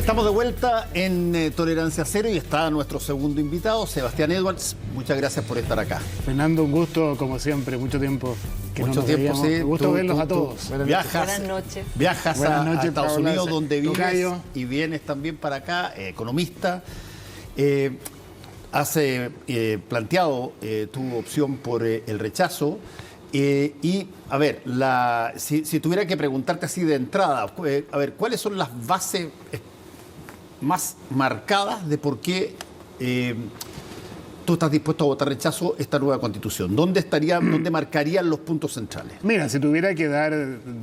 Estamos de vuelta en Tolerancia Cero y está nuestro segundo invitado, Sebastián Edwards. Muchas gracias por estar acá. Fernando, un gusto, como siempre, mucho tiempo que mucho no nos tiempo, veíamos. sí. Un gusto verlos a todos. Buenas noches. Viajas Buenas a noches, Estados Paola, Unidos, donde vives tocayo. y vienes también para acá, economista. Has planteado tu opción por el rechazo. Y, a ver, si tuviera que preguntarte así de entrada, a ver, ¿cuáles son las bases más marcadas de por qué tú estás dispuesto a votar rechazo esta nueva Constitución? ¿Dónde marcarían los puntos centrales? Mira, si tuviera que dar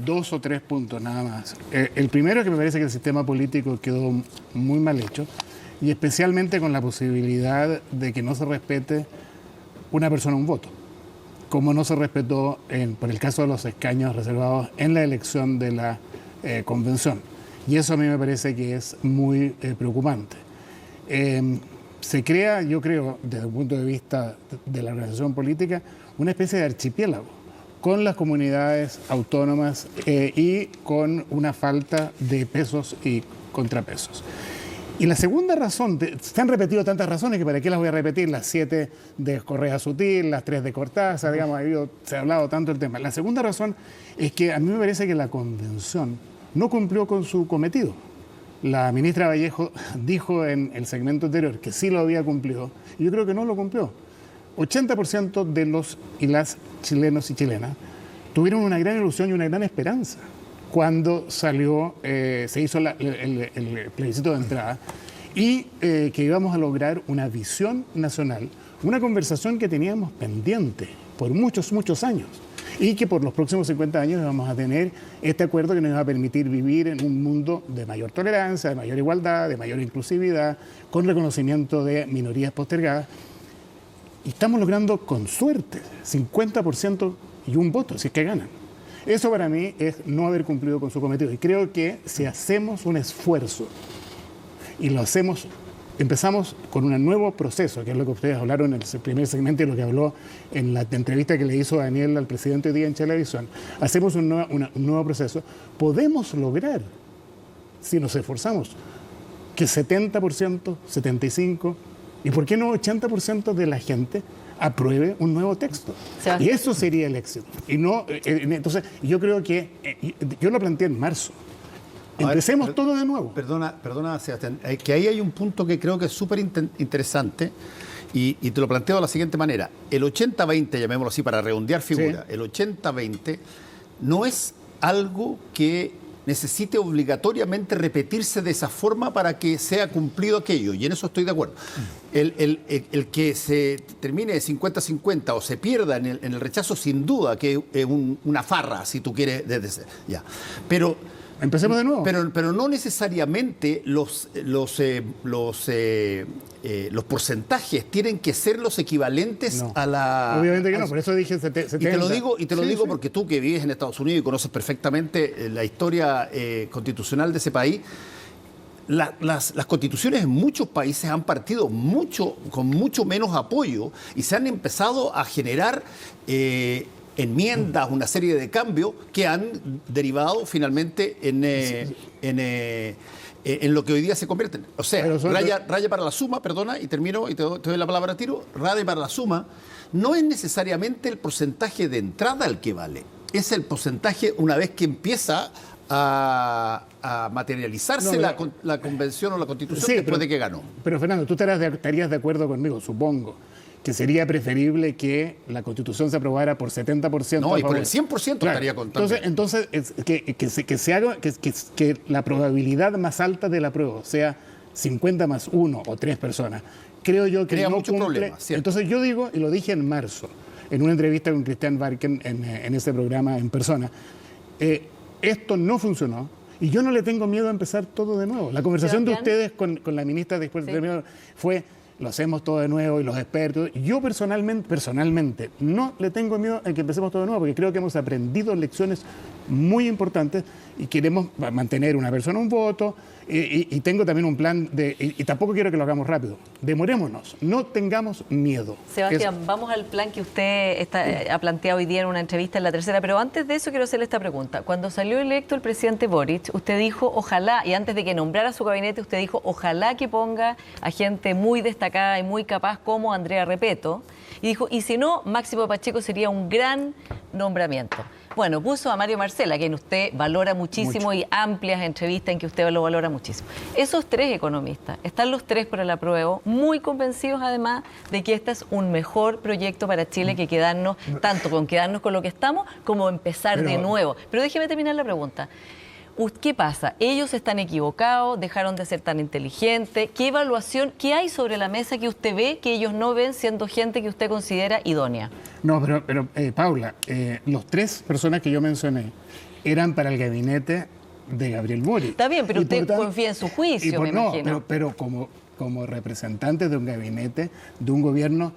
2 o 3 puntos nada más. El primero es que me parece que el sistema político quedó muy mal hecho, y especialmente con la posibilidad de que no se respete una persona un voto, como no se respetó por el caso de los escaños reservados en la elección de la convención. Y eso a mí me parece que es muy preocupante. Se crea, yo creo, desde el punto de vista de la organización política, una especie de archipiélago con las comunidades autónomas y con una falta de pesos y contrapesos. Y la segunda razón, se han repetido tantas razones que para qué las voy a repetir, las 7 de Correa Sutil, las 3 de Cortázar, digamos, se ha hablado tanto del tema. La segunda razón es que a mí me parece que la convención no cumplió con su cometido. La ministra Vallejo dijo en el segmento anterior que sí lo había cumplido, y yo creo que no lo cumplió. 80% de los y las chilenos y chilenas tuvieron una gran ilusión y una gran esperanza cuando salió, se hizo el plebiscito de entrada, y que íbamos a lograr una visión nacional, una conversación que teníamos pendiente por muchos, muchos años, y que por los próximos 50 años vamos a tener este acuerdo que nos va a permitir vivir en un mundo de mayor tolerancia, de mayor igualdad, de mayor inclusividad, con reconocimiento de minorías postergadas. Y estamos logrando con suerte 50% y un voto, si es que ganan. Eso para mí es no haber cumplido con su cometido. Y creo que si hacemos un esfuerzo y lo hacemos, empezamos con un nuevo proceso, que es lo que ustedes hablaron en el primer segmento y lo que habló en la entrevista que le hizo Daniel al presidente hoy día en Televisión, hacemos un nuevo proceso, podemos lograr, si nos esforzamos, que 70%, 75%, y por qué no 80% de la gente apruebe un nuevo texto. Y eso sería el éxito. Y no, entonces, yo creo que, yo lo planteé en marzo. Empecemos todo de nuevo. Perdona, Sebastián, que ahí hay un punto que creo que es súper interesante y te lo planteo de la siguiente manera. El 80-20, llamémoslo así para redondear figura, sí. El 80-20 no es algo que necesite obligatoriamente repetirse de esa forma para que sea cumplido aquello, y en eso estoy de acuerdo. El que se termine de 50-50 o se pierda en el rechazo, sin duda que es una farra, si tú quieres, ya. Pero empecemos de nuevo. Pero no necesariamente los porcentajes tienen que ser los equivalentes a la... Obviamente que no, por eso dije 70. Y te lo digo porque tú que vives en Estados Unidos y conoces perfectamente la historia constitucional de ese país, las constituciones en muchos países han partido con mucho menos apoyo y se han empezado a generar enmiendas, una serie de cambios que han derivado finalmente en lo que hoy día se convierten. O sea, raya para la suma, perdona, y termino y te doy la palabra a tiro, raya para la suma, no es necesariamente el porcentaje de entrada el que vale, es el porcentaje una vez que empieza a materializarse la convención o la constitución después de que ganó. Pero Fernando, tú estarías de acuerdo conmigo, supongo, que sería preferible que la Constitución se aprobara por 70%. No, y por el 100% claro. Estaría contando. Entonces que la probabilidad más alta del apruebo sea 50 más 1 o 3 personas. Creo yo que crea no muchos cumple. Problemas, ¿cierto? Entonces yo digo, y lo dije en marzo, en una entrevista con Christian Barken en ese programa en persona, esto no funcionó. Y yo no le tengo miedo a empezar todo de nuevo. La conversación de ustedes con la ministra después de terminar fue: lo hacemos todo de nuevo y los expertos. Yo personalmente no le tengo miedo a que empecemos todo de nuevo, porque creo que hemos aprendido lecciones muy importantes y queremos mantener una persona un voto. Y tengo también un plan y tampoco quiero que lo hagamos rápido. Demorémonos, no tengamos miedo. Sebastián, vamos al plan que usted ha planteado hoy día en una entrevista en La Tercera, pero antes de eso quiero hacerle esta pregunta. Cuando salió electo el presidente Boric, usted dijo, ojalá, y antes de que nombrara su gabinete, usted dijo, ojalá que ponga a gente muy destacada y muy capaz como Andrea Repetto, y dijo, y si no, Máximo Pacheco sería un gran nombramiento. Bueno, puso a Mario Marcel, a quien usted valora muchísimo y amplias entrevistas en que usted lo valora muchísimo. Esos tres economistas, están los tres por el apruebo, muy convencidos además de que este es un mejor proyecto para Chile que quedarnos, tanto con quedarnos con lo que estamos, como empezar de nuevo. Pero déjeme terminar la pregunta. ¿Qué pasa? ¿Ellos están equivocados? ¿Dejaron de ser tan inteligentes? ¿Qué evaluación, qué hay sobre la mesa que usted ve que ellos no ven siendo gente que usted considera idónea? No, pero Paula, los tres personas que yo mencioné eran para el gabinete de Gabriel Boric. Está bien, pero usted confía en su juicio, me imagino. Pero como representantes de un gabinete, de un gobierno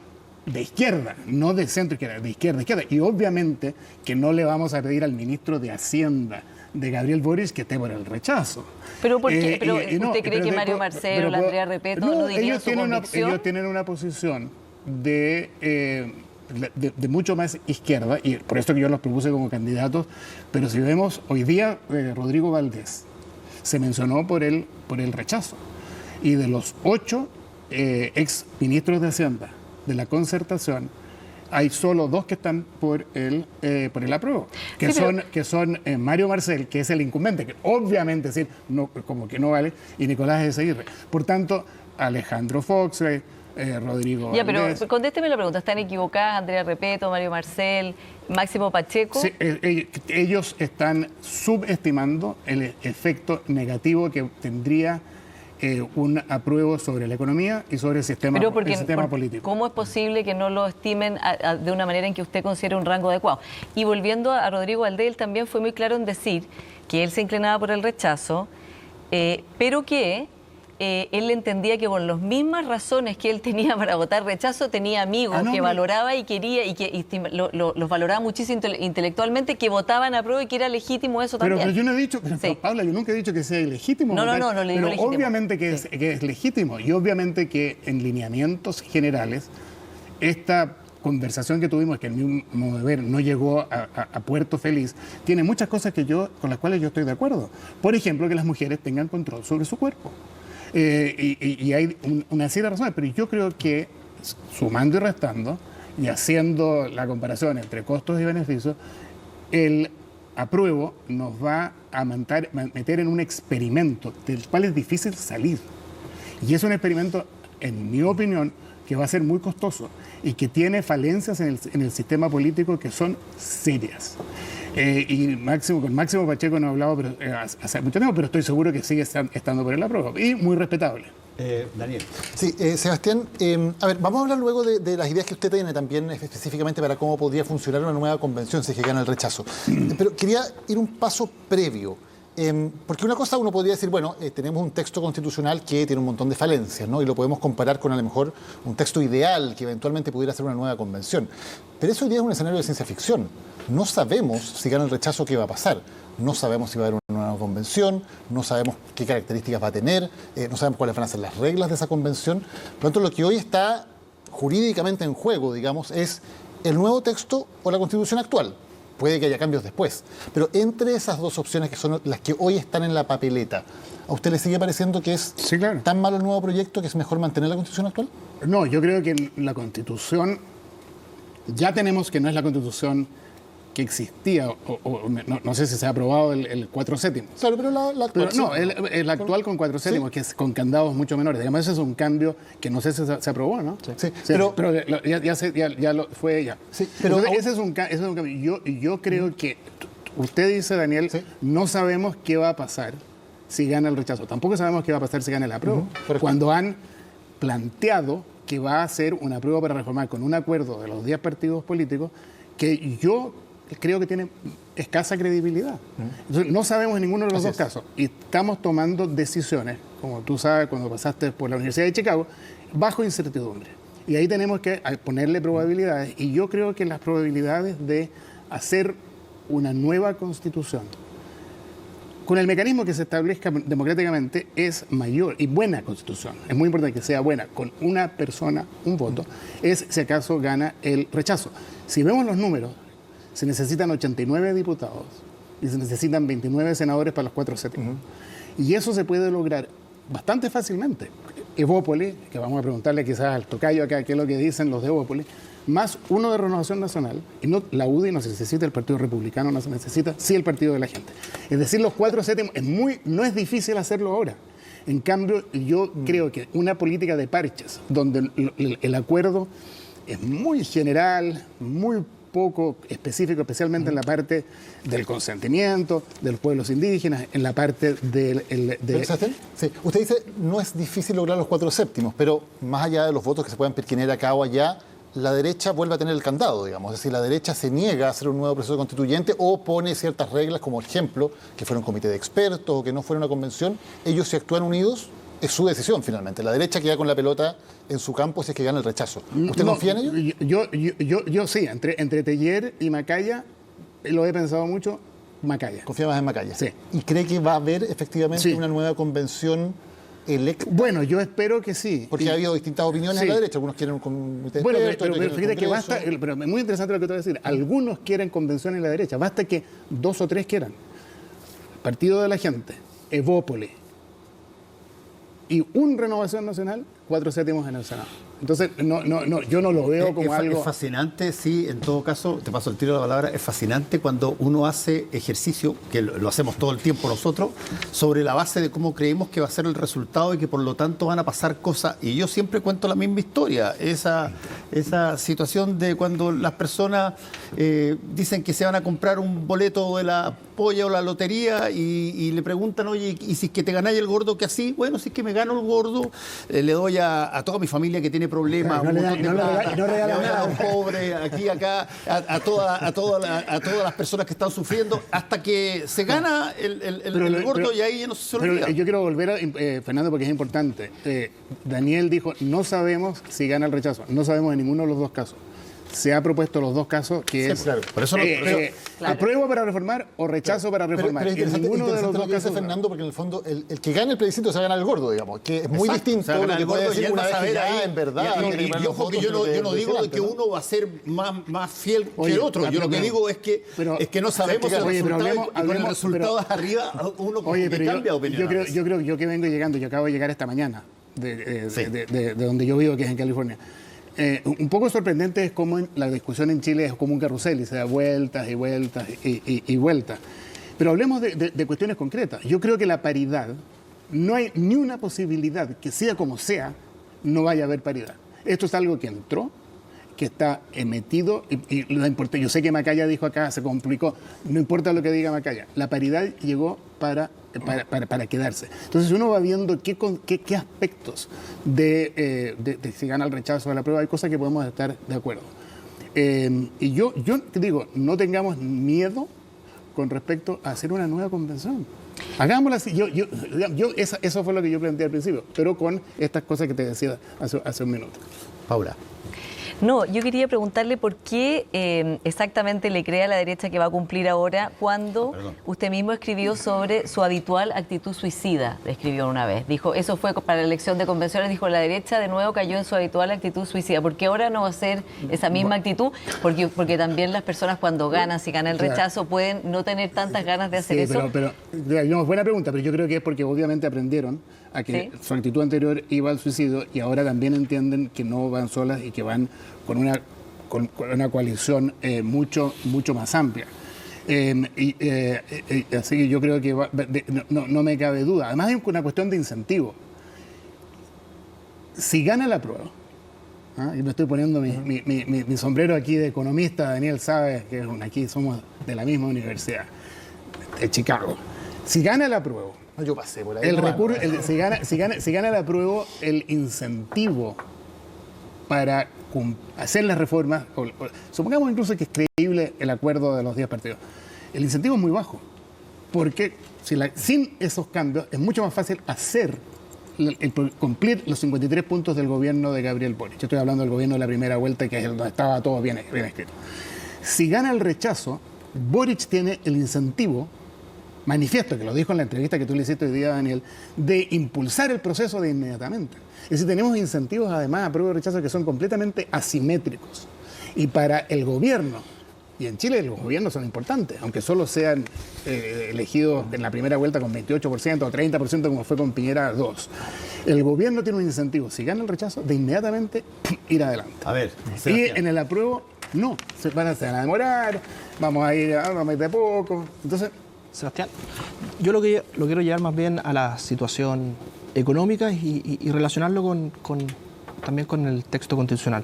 de izquierda, no de centro izquierda, de izquierda. Y obviamente que no le vamos a pedir al ministro de Hacienda de Gabriel Boric que esté por el rechazo. ¿Pero por qué? ¿Usted cree que Mario Marcel o la Andrea Repetto no dirían su convicción? Ellos tienen una posición de mucho más izquierda, y por esto que yo los propuse como candidatos, pero si vemos hoy día, Rodrigo Valdés se mencionó por el rechazo, y de los 8 ex ministros de Hacienda de la Concertación, hay solo 2 que están por el apruebo, que son Mario Marcel, que es el incumbente, que obviamente decir, no, como que no vale, y Nicolás Ezeguirre. Por tanto, Alejandro Fox, Rodrigo Ya, Valdés. pero contésteme la pregunta. ¿Están equivocadas Andrea Repetto, Mario Marcel, Máximo Pacheco? Sí, ellos están subestimando el efecto negativo que tendría un apruebo sobre la economía y sobre el sistema político. ¿Cómo es posible que no lo estimen de una manera en que usted considere un rango adecuado? Y volviendo a Rodrigo Valdés, él también fue muy claro en decir que él se inclinaba por el rechazo, pero que él entendía que por las mismas razones que él tenía para votar rechazo, tenía amigos que valoraba y quería, y que los valoraba muchísimo intelectualmente, que votaban a prueba y que era legítimo eso también. Pero yo no he dicho, Paula, yo nunca he dicho que sea ilegítimo. No le digo legítimo. Obviamente que es legítimo, y obviamente que en lineamientos generales, esta conversación que tuvimos, que en mi modo de ver no llegó a puerto feliz, tiene muchas cosas con las cuales yo estoy de acuerdo. Por ejemplo, que las mujeres tengan control sobre su cuerpo. Y hay una serie de razones, pero yo creo que sumando y restando y haciendo la comparación entre costos y beneficios, el apruebo nos va a meter en un experimento del cual es difícil salir. Y es un experimento, en mi opinión, que va a ser muy costoso y que tiene falencias en el sistema político que son serias. Y con Máximo Pacheco no he hablado hace mucho tiempo, pero estoy seguro que sigue estando por el apruebo. Y muy respetable. Daniel. Sí, Sebastián, a ver, vamos a hablar luego de las ideas que usted tiene también específicamente para cómo podría funcionar una nueva convención si es que gana el rechazo. Pero quería ir un paso previo. Porque una cosa uno podría decir, bueno, tenemos un texto constitucional que tiene un montón de falencias, ¿no? Y lo podemos comparar con a lo mejor un texto ideal que eventualmente pudiera ser una nueva convención. Pero eso hoy día es un escenario de ciencia ficción. No sabemos si gana el rechazo qué va a pasar. No sabemos si va a haber una nueva convención, no sabemos qué características va a tener, no sabemos cuáles van a ser las reglas de esa convención. Por lo tanto, lo que hoy está jurídicamente en juego, digamos, es el nuevo texto o la Constitución actual. Puede que haya cambios después. Pero entre esas dos opciones que son las que hoy están en la papeleta, ¿a usted le sigue pareciendo que es tan malo el nuevo proyecto que es mejor mantener la Constitución actual? No, yo creo que la Constitución, ya tenemos que no es la Constitución que existía, no sé si se ha aprobado el 4/7. Claro, pero la actual. No, el actual con 4/7, que es con candados mucho menores. Digamos, ese es un cambio que no sé si se aprobó, ¿no? Sí, pero ya lo fue ya. Sí, pero entonces, ese es un cambio. Yo creo que usted dice, Daniel, no sabemos qué va a pasar si gana el rechazo. Tampoco sabemos qué va a pasar si gana el apruebo. Cuando han planteado que va a ser una prueba para reformar con un acuerdo de los 10 partidos políticos que yo creo que tiene escasa credibilidad. Entonces, no sabemos en ninguno de los dos casos. Y estamos tomando decisiones, como tú sabes, cuando pasaste por la Universidad de Chicago, bajo incertidumbre. Y ahí tenemos que ponerle probabilidades. Y yo creo que las probabilidades de hacer una nueva constitución con el mecanismo que se establezca democráticamente es mayor y buena constitución. Es muy importante que sea buena, con una persona, un voto, es si acaso gana el rechazo. Si vemos los números, se necesitan 89 diputados y se necesitan 29 senadores para los 4 séptimos. Y eso se puede lograr bastante fácilmente. Evópolis, que vamos a preguntarle quizás al tocayo acá qué es lo que dicen los de Evópolis, más uno de Renovación Nacional, y no, la UDI no se necesita, el Partido Republicano no se necesita, sí el Partido de la Gente. Es decir, los 4 séptimos, no es difícil hacerlo ahora. En cambio, yo creo que una política de parches, donde el acuerdo es muy general, muy poco específico, especialmente en la parte del consentimiento, de los pueblos indígenas, en la parte del... Sí. Usted dice, no es difícil lograr los 4 séptimos, pero más allá de los votos que se puedan perquinear acá o allá, la derecha vuelve a tener el candado, digamos. Es decir, la derecha se niega a hacer un nuevo proceso constituyente o pone ciertas reglas, como ejemplo, que fuera un comité de expertos o que no fuera una convención. Ellos, si actúan unidos, es su decisión finalmente. La derecha queda con la pelota en su campo si es que gana el rechazo. ¿Usted confía en ellos? Yo sí, entre Teller y Macaya, lo he pensado mucho, Macaya. ¿Confía más en Macaya? Sí. ¿Y cree que va a haber efectivamente una nueva convención electa? Bueno, yo espero que sí. Porque ha habido distintas opiniones en la derecha. Algunos quieren un comité de expertos, pero fíjate que basta, pero es muy interesante lo que te voy a decir. Algunos quieren convención en la derecha. Basta que 2 o 3 quieran. Partido de la Gente, Evópolis y un Renovación Nacional, 4 séptimos en el Senado. Entonces, yo no lo veo como algo... Es fascinante, sí, en todo caso, te paso el tiro de la palabra, es fascinante cuando uno hace ejercicio, que lo hacemos todo el tiempo nosotros, sobre la base de cómo creemos que va a ser el resultado y que por lo tanto van a pasar cosas. Y yo siempre cuento la misma historia, esa situación de cuando las personas dicen que se van a comprar un boleto de la polla o la lotería y le preguntan, oye, ¿y si es que te ganáis el gordo, qué así? Bueno, si es que me gano el gordo, le doy a toda mi familia que tiene problemas, no regala nada. a los pobres, aquí, acá, a todas las personas que están sufriendo, hasta que se gana el gordo y ahí ya no se olvida. Pero yo quiero volver a, Fernando, porque es importante. Daniel dijo, no sabemos si gana el rechazo, no sabemos en ninguno de los 2 casos. Se ha propuesto los 2 casos, que es claro. Por eso apruebo para reformar o rechazo para reformar. Pero es interesante, ninguno de los 2 lo que dice casos, Fernando, porque en el fondo el que gane el plebiscito se va a ganar el gordo, digamos, que es muy distinto a lo que puede decir una vez que ya en verdad... Y ojo que yo no digo de que uno va a ser más fiel que el otro. Yo lo que digo es que no sabemos el resultado y con el resultado arriba uno cambia de opinión. Yo que vengo llegando, yo acabo de llegar esta mañana de donde yo vivo, que es en California. Un poco sorprendente es cómo la discusión en Chile es como un carrusel y se da vueltas y vueltas y vueltas. Pero hablemos de cuestiones concretas. Yo creo que la paridad, no hay ni una posibilidad que sea como sea, no vaya a haber paridad. Esto es algo que entró, que está metido y lo importante. Yo sé que Macaya dijo acá, se complicó, no importa lo que diga Macaya, la paridad llegó para quedarse. Entonces uno va viendo qué aspectos de si gana el rechazo de la prueba, hay cosas que podemos estar de acuerdo. Y yo te digo, no tengamos miedo con respecto a hacer una nueva convención. Hagámosla así. Eso fue lo que yo planteé al principio, pero con estas cosas que te decía hace un minuto. Paula. No, yo quería preguntarle por qué exactamente le cree a la derecha que va a cumplir ahora cuando usted mismo escribió sobre su habitual actitud suicida, escribió una vez. Dijo, eso fue para la elección de convenciones, dijo, la derecha de nuevo cayó en su habitual actitud suicida. ¿Por qué ahora no va a ser esa misma actitud? Porque también las personas cuando ganan, si gana el rechazo, pueden no tener tantas ganas de hacer eso. Pero buena pregunta, pero yo creo que es porque obviamente aprendieron a que su actitud anterior iba al suicidio y ahora también entienden que no van solas y que van con una coalición mucho más amplia. Así que yo creo que no me cabe duda. Además hay una cuestión de incentivo. Si gana la prueba, y me estoy poniendo mi sombrero aquí de economista, Daniel sabe que aquí somos de la misma universidad, de Chicago. Si gana la prueba, yo pasé por ahí. Si gana la prueba, el incentivo para hacer las reformas, supongamos incluso que es creíble el acuerdo de los 10 partidos, el incentivo es muy bajo, porque sin esos cambios es mucho más fácil cumplir los 53 puntos del gobierno de Gabriel Boric. Yo estoy hablando del gobierno de la primera vuelta, que es donde estaba todo bien escrito. Si gana el rechazo, Boric tiene el incentivo manifiesto, que lo dijo en la entrevista que tú le hiciste hoy día, Daniel, de impulsar el proceso de inmediatamente. Es decir, tenemos incentivos además a prueba de rechazo que son completamente asimétricos. Y para el gobierno, y en Chile los gobiernos son importantes, aunque solo sean elegidos en la primera vuelta con 28% o 30% como fue con Piñera 2. El gobierno tiene un incentivo, si gana el rechazo, de inmediatamente ir adelante. A ver, y Sebastián. en el apruebo, no, se van a demorar, vamos a ir de poco. Entonces, Sebastián, yo lo quiero llevar más bien a la situación económica y relacionarlo también con el texto constitucional.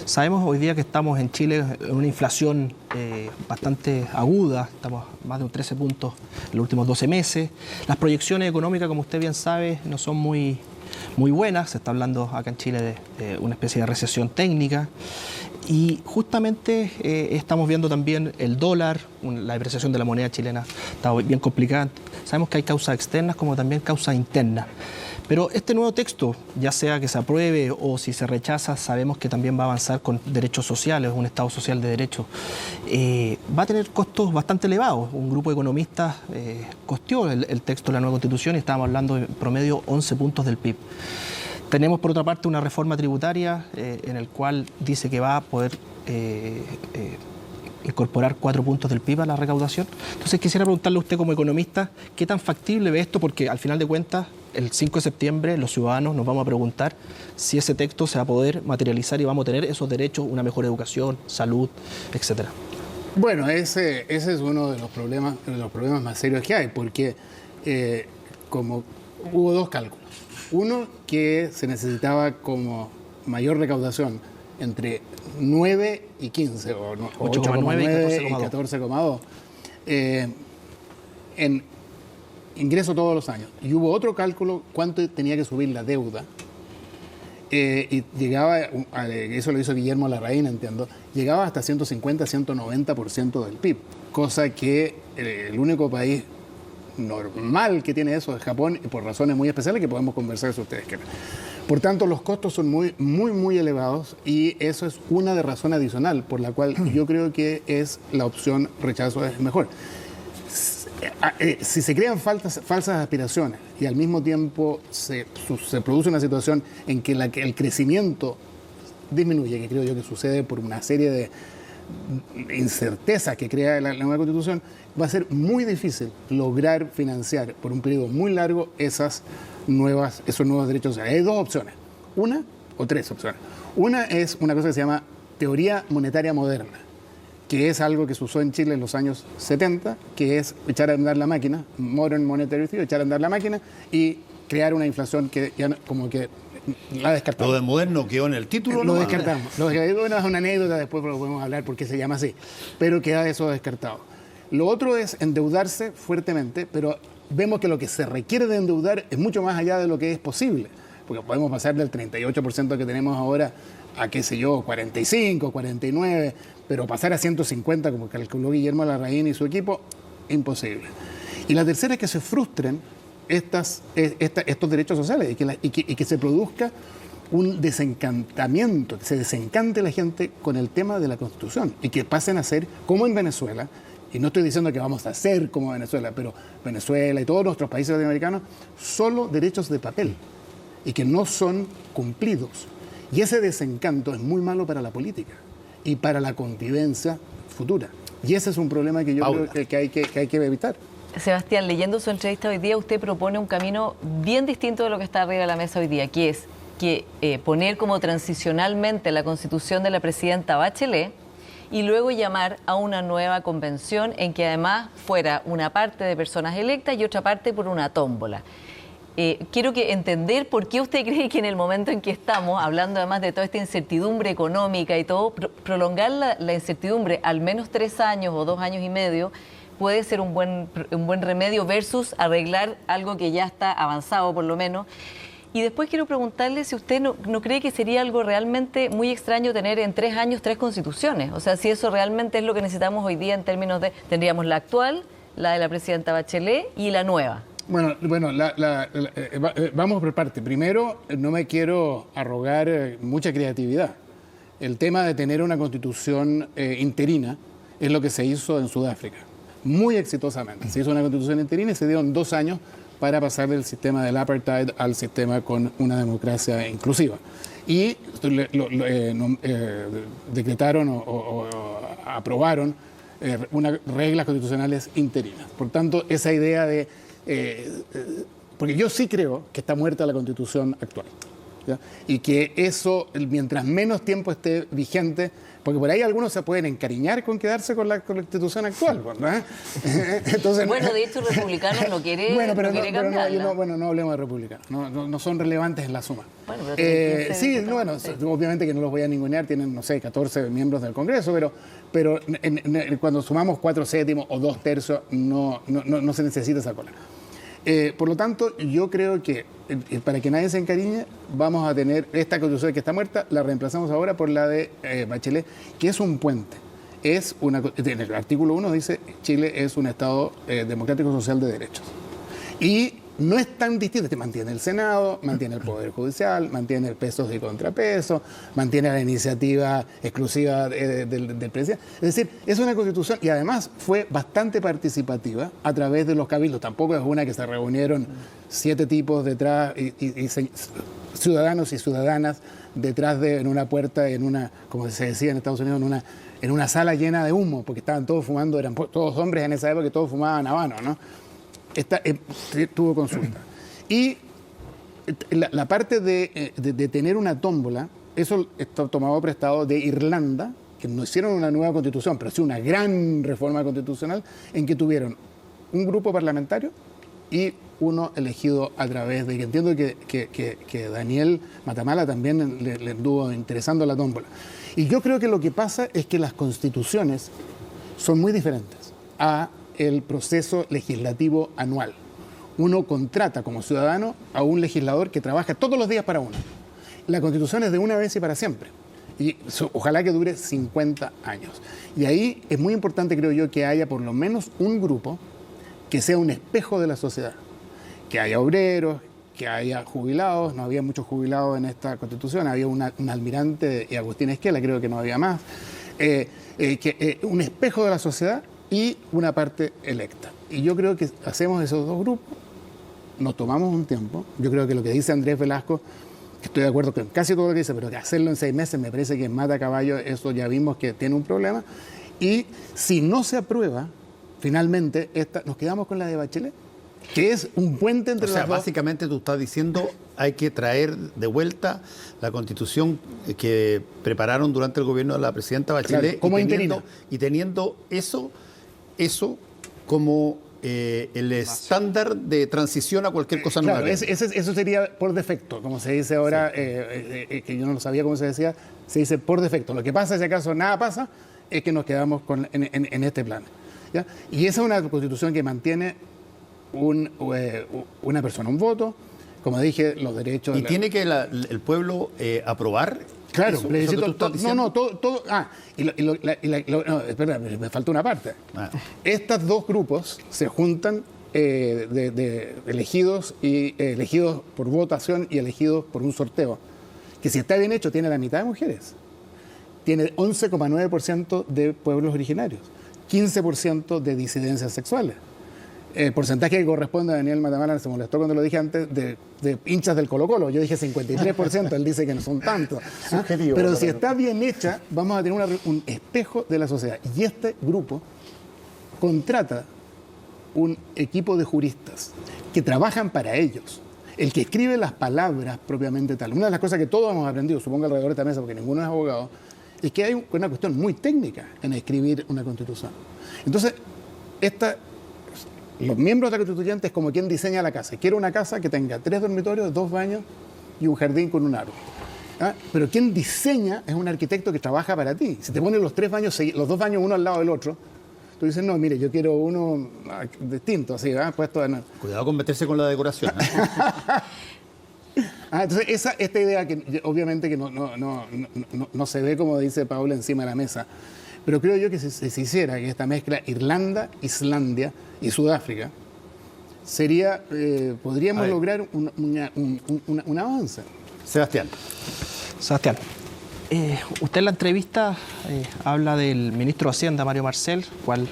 Sabemos hoy día que estamos en Chile en una inflación bastante aguda, estamos más de un 13 puntos en los últimos 12 meses. Las proyecciones económicas, como usted bien sabe, no son muy buenas. Se está hablando acá en Chile de una especie de recesión técnica. Y justamente estamos viendo también el dólar, la depreciación de la moneda chilena está bien complicada. Sabemos que hay causas externas como también causas internas. Pero este nuevo texto, ya sea que se apruebe o si se rechaza, sabemos que también va a avanzar con derechos sociales, un Estado social de derechos. Va a tener costos bastante elevados. Un grupo de economistas costeó el texto de la nueva Constitución y estábamos hablando de promedio 11 puntos del PIB. Tenemos, por otra parte, una reforma tributaria en el cual dice que va a poder incorporar 4 puntos del PIB a la recaudación. Entonces, quisiera preguntarle a usted como economista, ¿qué tan factible ve esto? Porque al final de cuentas, el 5 de septiembre, los ciudadanos nos vamos a preguntar si ese texto se va a poder materializar y vamos a tener esos derechos, una mejor educación, salud, etcétera. bueno, ese es uno de los problemas más serios que hay, porque como hubo dos cálculos. Uno, que se necesitaba como mayor recaudación entre 9 y 15, o 8,9 y 14,2, en ingreso todos los años. Y hubo otro cálculo, cuánto tenía que subir la deuda. Y llegaba, eso lo hizo Guillermo Larraín, entiendo, llegaba hasta 150, 190% del PIB, cosa que el único país normal que tiene eso es Japón, y por razones muy especiales que podemos conversar si ustedes quieren. Por tanto, los costos son muy elevados y eso es una de razones adicional por la cual yo creo que es la opción rechazo es mejor. Si se crean falsas aspiraciones y al mismo tiempo se produce una situación en que el crecimiento disminuye, que creo yo que sucede por una serie de incertezas que crea la nueva Constitución, va a ser muy difícil lograr financiar por un periodo muy largo esos nuevos derechos sociales. Hay dos opciones, una o tres opciones. Una es una cosa que se llama teoría monetaria moderna, que es algo que se usó en Chile en los años 70, que es echar a andar la máquina, Modern Monetary Theory, echar a andar la máquina y crear una inflación que ya como que la descartamos. Lo de moderno quedó en el título. Lo ¿no? descartamos. Bueno, es una anécdota, después lo podemos hablar por qué se llama así, pero queda eso descartado. Lo otro es endeudarse fuertemente, pero vemos que lo que se requiere de endeudar es mucho más allá de lo que es posible, porque podemos pasar del 38% que tenemos ahora a, qué sé yo, 45, 49, pero pasar a 150, como calculó Guillermo Larraín y su equipo, imposible. Y la tercera es que se frustren estos derechos sociales y que se produzca un desencantamiento, que se desencante la gente con el tema de la Constitución y que pasen a ser como en Venezuela. Y no estoy diciendo que vamos a ser como Venezuela, pero Venezuela y todos nuestros países latinoamericanos, solo derechos de papel y que no son cumplidos. Y ese desencanto es muy malo para la política y para la convivencia futura. Y ese es un problema que yo creo que hay que evitar. Sebastián, leyendo su entrevista hoy día, usted propone un camino bien distinto de lo que está arriba de la mesa hoy día, que es que poner como transicionalmente la constitución de la presidenta Bachelet y luego llamar a una nueva convención en que además fuera una parte de personas electas y otra parte por una tómbola. Quiero entender por qué usted cree que en el momento en que estamos, hablando además de toda esta incertidumbre económica y todo, prolongar la incertidumbre al menos 3 años o 2 años y medio puede ser un buen remedio versus arreglar algo que ya está avanzado por lo menos. Y después quiero preguntarle si usted no cree que sería algo realmente muy extraño tener en 3 años 3 constituciones. O sea, si eso realmente es lo que necesitamos hoy día en términos de... Tendríamos la actual, la de la presidenta Bachelet y la nueva. Bueno, vamos por parte. Primero, no me quiero arrogar mucha creatividad. El tema de tener una constitución interina es lo que se hizo en Sudáfrica, muy exitosamente. Se hizo una constitución interina y se dieron 2 años para pasar del sistema del apartheid al sistema con una democracia inclusiva. Y decretaron o aprobaron unas reglas constitucionales interinas. Por tanto, esa idea de... porque yo sí creo que está muerta la Constitución actual, ¿ya? Y que eso, mientras menos tiempo esté vigente, porque por ahí algunos se pueden encariñar con quedarse con la Constitución actual, ¿no? Entonces, bueno, de hecho, el republicano no quiere, bueno, pero no quiere cambiarla. no hablemos de republicanos, no son relevantes en la suma. Bueno, pero sí, bueno, obviamente que no los voy a ningunear, tienen, no sé, 14 miembros del Congreso, pero cuando sumamos 4/7 o 2/3, no se necesita esa cola. Por lo tanto, yo creo que para que nadie se encariñe, vamos a tener esta constitución que está muerta, la reemplazamos ahora por la de Bachelet, que es un puente. En el artículo 1 dice Chile es un Estado democrático social de derechos. Y no es tan distinto, mantiene el Senado, mantiene el Poder Judicial, mantiene el pesos y contrapesos, mantiene la iniciativa exclusiva del presidente. Es decir, es una constitución y además fue bastante participativa a través de los cabildos. Tampoco es una que se reunieron 7 tipos detrás, ciudadanos y ciudadanas detrás en una puerta, como se decía en Estados Unidos, en una sala llena de humo, porque estaban todos fumando, eran todos hombres en esa época, que todos fumaban habano, ¿no? Tuvo consulta. Y la parte de tener una tómbola, eso está tomado prestado de Irlanda, que no hicieron una nueva constitución, pero sí una gran reforma constitucional, en que tuvieron un grupo parlamentario y uno elegido a través de, que entiendo que Daniel Matamala también le anduvo interesando la tómbola. Y yo creo que lo que pasa es que las constituciones son muy diferentes a el proceso legislativo anual. Uno contrata como ciudadano a un legislador que trabaja todos los días para uno. La Constitución es de una vez y para siempre. Y ojalá que dure 50 años. Y ahí es muy importante, creo yo, que haya por lo menos un grupo que sea un espejo de la sociedad. Que haya obreros, que haya jubilados. No había muchos jubilados en esta Constitución. Había un almirante y Agustín Esquela, creo que no había más. Un espejo de la sociedad y una parte electa. Y yo creo que hacemos esos dos grupos, nos tomamos un tiempo. Yo creo que lo que dice Andrés Velasco, estoy de acuerdo con casi todo lo que dice, pero que hacerlo en 6 meses me parece que mata caballo, eso ya vimos que tiene un problema. Y si no se aprueba, finalmente, nos quedamos con la de Bachelet, que es un puente entre las dos. Básicamente tú estás diciendo hay que traer de vuelta la Constitución que prepararon durante el gobierno de la presidenta Bachelet, claro, como interina, y teniendo eso como el estándar de transición a cualquier cosa nueva. Claro, eso sería por defecto, como se dice ahora, sí. Que yo no lo sabía cómo se decía, se dice por defecto. Lo que pasa, si acaso nada pasa, es que nos quedamos en este plan, ¿ya? Y esa es una constitución que mantiene una persona un voto, como dije, los derechos... ¿Y tiene que el pueblo aprobar? Claro, eso que tú estás diciendo. todo. Espera, me falta una parte. Estos dos grupos se juntan de elegidos por votación y elegidos por un sorteo, que si está bien hecho tiene la mitad de mujeres, tiene 11,9% de pueblos originarios, 15% de disidencias sexuales. El porcentaje que corresponde a Daniel Matamala, se molestó cuando lo dije antes, de hinchas del Colo-Colo. Yo dije 53%, él dice que no son tantos. Pero si está bien hecha, vamos a tener un espejo de la sociedad. Y este grupo contrata un equipo de juristas que trabajan para ellos. El que escribe las palabras propiamente tal. Una de las cosas que todos hemos aprendido, supongo alrededor de esta mesa, porque ninguno es abogado, es que hay una cuestión muy técnica en escribir una constitución. Entonces, los miembros de la constituyente es como quien diseña la casa. Quiero una casa que tenga 3 dormitorios, 2 baños y un jardín con un árbol. ¿Ah? Pero quien diseña es un arquitecto que trabaja para ti. Si te ponen los 3 baños, los 2 baños uno al lado del otro, tú dices, no, mire, yo quiero uno distinto, así, ¿verdad? Puesto en... Cuidado con meterse con la decoración. Entonces, esta idea que obviamente que no se ve, como dice Paula, encima de la mesa, pero creo yo que si se hiciera que esta mezcla Irlanda, Islandia y Sudáfrica, podríamos lograr un avance. Sebastián. Usted en la entrevista habla del ministro de Hacienda, Mario Marcel, cual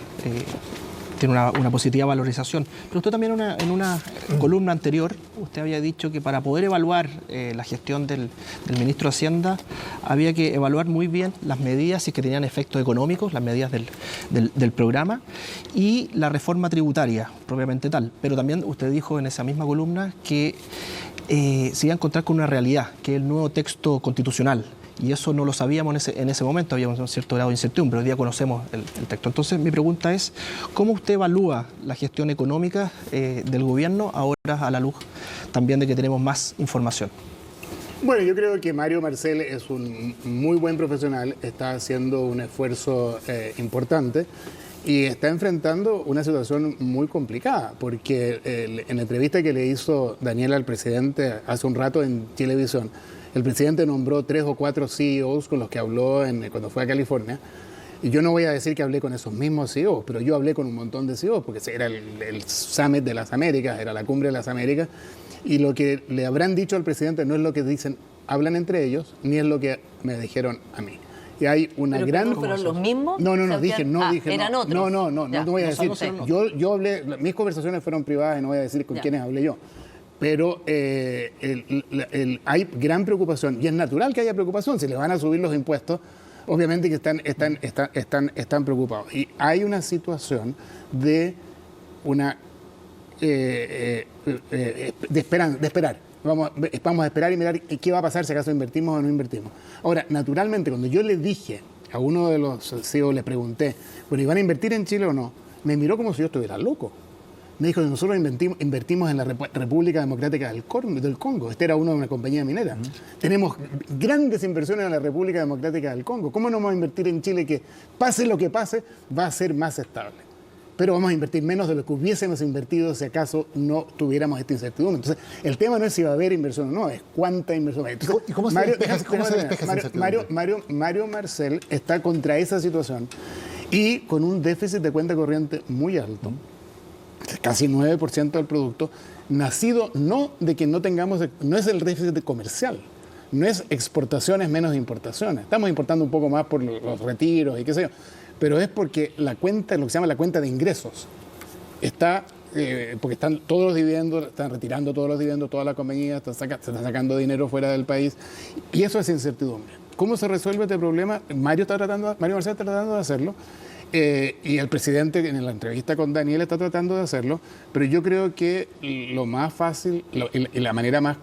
tiene una positiva valorización. Pero usted también en una columna anterior, usted había dicho que para poder evaluar la gestión del ministro de Hacienda había que evaluar muy bien las medidas, si es que tenían efectos económicos, las medidas del programa, y la reforma tributaria propiamente tal. Pero también usted dijo en esa misma columna que se iba a encontrar con una realidad, que es el nuevo texto constitucional. Y eso no lo sabíamos en ese momento, había un cierto grado de incertidumbre, hoy día conocemos el texto. Entonces, mi pregunta es, ¿cómo usted evalúa la gestión económica del gobierno ahora a la luz también de que tenemos más información? Bueno, yo creo que Mario Marcel es un muy buen profesional, está haciendo un esfuerzo importante y está enfrentando una situación muy complicada, porque en la entrevista que le hizo Daniel al presidente hace un rato en Chilevisión, el presidente nombró 3 o 4 CEOs con los que habló cuando fue a California. Y yo no voy a decir que hablé con esos mismos CEOs, pero yo hablé con un montón de CEOs, porque era el Summit de las Américas, era la cumbre de las Américas. Y lo que le habrán dicho al presidente no es lo que dicen, hablan entre ellos, ni es lo que me dijeron a mí. Y hay una gran... ¿Pero los mismos? No, dije. ¿Eran otros? No voy a decir. Yo hablé, mis conversaciones fueron privadas y no voy a decir con quiénes hablé yo. Pero hay gran preocupación, y es natural que haya preocupación, si les van a subir los impuestos, obviamente que están preocupados. Y hay una situación de esperar. Vamos a esperar y mirar qué va a pasar si acaso invertimos o no invertimos. Ahora, naturalmente, cuando yo le dije a uno de los CEOs, le pregunté, bueno, ¿y van a invertir en Chile o no? Me miró como si yo estuviera loco. Me dijo que nosotros invertimos en la República Democrática del Congo. Este era uno de una compañía minera. Tenemos grandes inversiones en la República Democrática del Congo. ¿Cómo no vamos a invertir en Chile que, pase lo que pase, va a ser más estable? Pero vamos a invertir menos de lo que hubiésemos invertido si acaso no tuviéramos esta incertidumbre. Entonces, el tema no es si va a haber inversión o no, es cuánta inversión hay. Entonces, ¿Y cómo se despeja esa incertidumbre? Mario Marcel está contra esa situación y con un déficit de cuenta corriente muy alto, casi 9% del producto, nacido no de que no tengamos, no es el déficit comercial, no es exportaciones menos importaciones. Estamos importando un poco más por los retiros y qué sé yo, pero es porque la cuenta, lo que se llama la cuenta de ingresos, está, porque están todos los dividendos, están retirando todos los dividendos, todas las compañías, se están sacando dinero fuera del país, y eso es incertidumbre. ¿Cómo se resuelve este problema? Mario Marcel está tratando de hacerlo. Y el presidente en la entrevista con Daniel está tratando de hacerlo, pero yo creo que lo más fácil y la manera más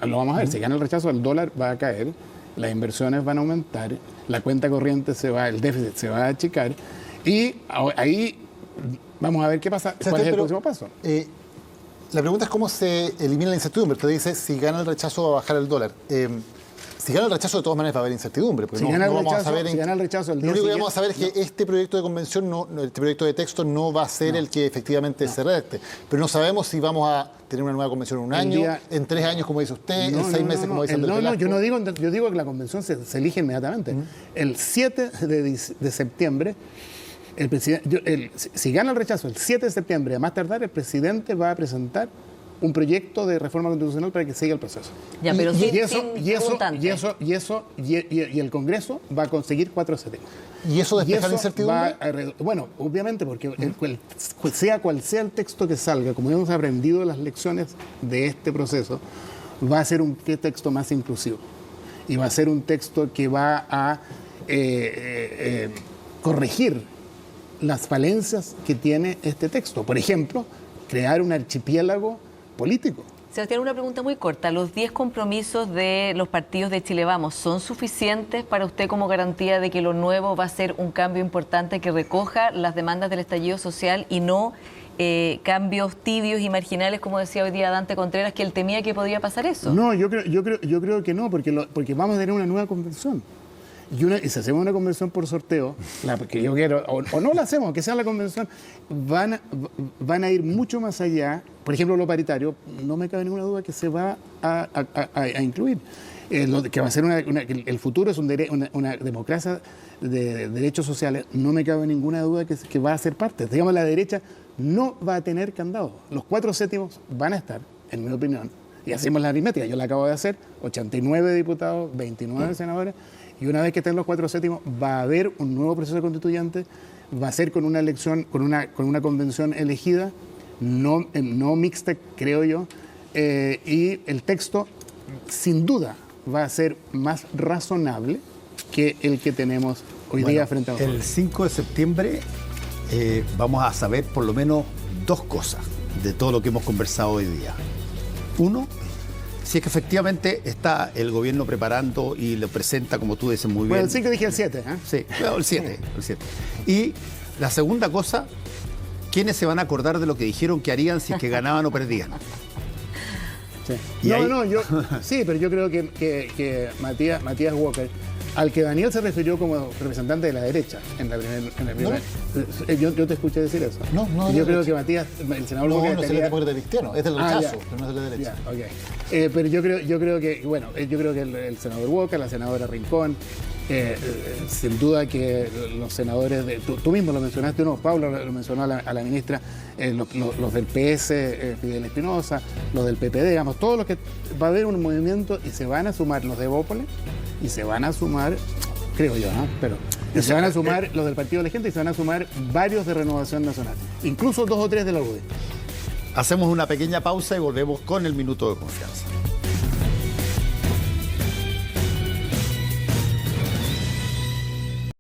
lo vamos a ver, si gana el rechazo, el dólar va a caer, las inversiones van a aumentar, la cuenta corriente el déficit se va a achicar y ahí vamos a ver qué pasa, cuál es el próximo paso. La pregunta es cómo se elimina la incertidumbre. Usted dice, si gana el rechazo va a bajar el dólar. Si gana el rechazo, de todas maneras va a haber incertidumbre. Porque si gana el rechazo, lo único que vamos a saber es que este proyecto de convención, este proyecto de texto no va a ser el que efectivamente se redacte. Pero no sabemos si vamos a tener una nueva convención en un año, en 3 años, como dice usted, en 6 meses, como dice Andrés Velasco. Yo digo que la convención se elige inmediatamente. El 7 de septiembre, si gana el rechazo el 7 de septiembre, a más tardar, el presidente va a presentar un proyecto de reforma constitucional para que siga el proceso. Ya, pero y el Congreso va a conseguir 4 séptimos. ¿Y eso despeja la incertidumbre? Bueno, obviamente, porque sea cual sea el texto que salga, como hemos aprendido las lecciones de este proceso, va a ser un texto más inclusivo. Y va a ser un texto que va a corregir las falencias que tiene este texto. Por ejemplo, crear un archipiélago político. Sebastián, una pregunta muy corta. ¿Los 10 compromisos de los partidos de Chile Vamos son suficientes para usted como garantía de que lo nuevo va a ser un cambio importante que recoja las demandas del estallido social y no cambios tibios y marginales, como decía hoy día Dante Contreras, que él temía que podía pasar eso? No, yo creo que no, porque vamos a tener una nueva convención. Y si hacemos una convención por sorteo, que yo quiero, o no la hacemos, que sea la convención, van a ir mucho más allá. Por ejemplo, lo paritario, no me cabe ninguna duda que se va a incluir. Que va a ser el futuro es una democracia de derechos sociales, no me cabe ninguna duda que va a ser parte. Digamos, la derecha no va a tener candado. Los 4 séptimos van a estar, en mi opinión, y hacemos la aritmética, yo la acabo de hacer, 89 diputados, 29 senadores, y una vez que estén los 4/7, va a haber un nuevo proceso constituyente, va a ser con una elección, con una convención elegida, no mixta, creo yo, y el texto, sin duda, va a ser más razonable que el que tenemos hoy día frente a nosotros. El 5 de septiembre vamos a saber por lo menos dos cosas de todo lo que hemos conversado hoy día. Uno, si es que efectivamente está el gobierno preparando y lo presenta, como tú dices muy bien. Bueno, el 5 dije el 7. ¿eh? Sí, bueno, el 7. Y la segunda cosa, ¿quiénes se van a acordar de lo que dijeron que harían si es que ganaban o perdían? Sí. Y ahí- Sí, pero yo creo que Matías Walker, al que Daniel se refirió como representante de la derecha en la primera. Yo te escuché decir eso. No, no de Yo la creo derecha. que Matías, el senador No, Walker no es el estaría- demócrata cristiano, es del Ah, rechazo, ya. pero no es de la derecha. Ya, ok. Pero yo creo que, bueno, yo creo que el senador Walker, la senadora Rincón, sin duda que los senadores, tú mismo lo mencionaste, Pablo lo mencionó a la ministra, los del PS, Fidel Espinosa, los del PPD, digamos, todos los que va a haber un movimiento y se van a sumar los de Bópoli y se van a sumar, creo yo, ¿no? Pero se van a sumar los del Partido de la Gente y se van a sumar varios de Renovación Nacional, incluso 2 o 3 de la UDI. Hacemos una pequeña pausa y volvemos con el minuto de confianza.